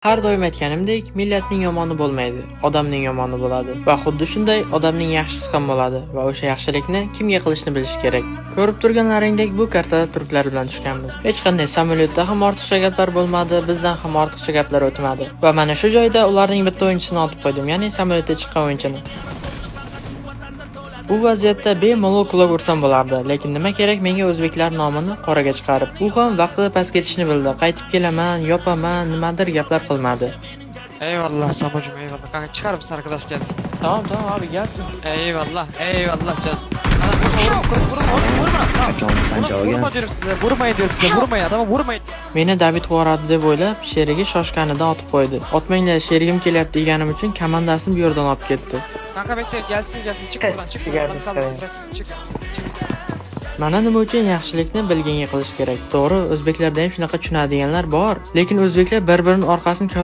Har doim aytganimdek, millatning yomoni bo'lmaydi, odamning yomoni bo'ladi. Va xuddi shunday odamning yaxshisi ham bo'ladi va o'sha yaxshilikni kimga qilishni bilish kerak. Ko'rib turganlaringdek bu kartada turklar bilan tushganmiz. Hech qanday samolyotda ham ortiqcha gaplar bo'lmadi, bizdan ham ortiqcha gaplar o'tmadi. Va mana shu joyda ularning bitta o'yinchisini otib qo'ydim, ya'ni samolyotda chiqqan o'yinchini. Bu vaziyatda bemalol kulib ursam bo'lardi, lekin nima kerak menga o'zbeklar nomini qoraga chiqarib. U ham vaqtida past ketishni bildi. Qaytib kelaman, yopaman, nimadir gaplar qilmadi. Eyvallah Samucum, eyvallah. Kanka çıkar mısın arkadaş gelsin? Tamam abi gelsin. Eyvallah, eyvallah canım. Vurma diyorum size, vurmayın diyorum size, vurmayın adama vurmayın. Meni David voradi deb o'ylab, sherigi shoshganidan otib qo'ydi. Otmanglar, sherigim kelyapti deganim uchun komandasini bu yerdan olib ketdi. Kanka bekle, gelsin çık buradan, çık buradan, çık. Mana nima uchun yaxshilikni bilganga qilish kerak. To'g'ri, o'zbeklarda ham shunaqa tushunadiganlar bor, lekin o'zbeklar bir-birining orqasini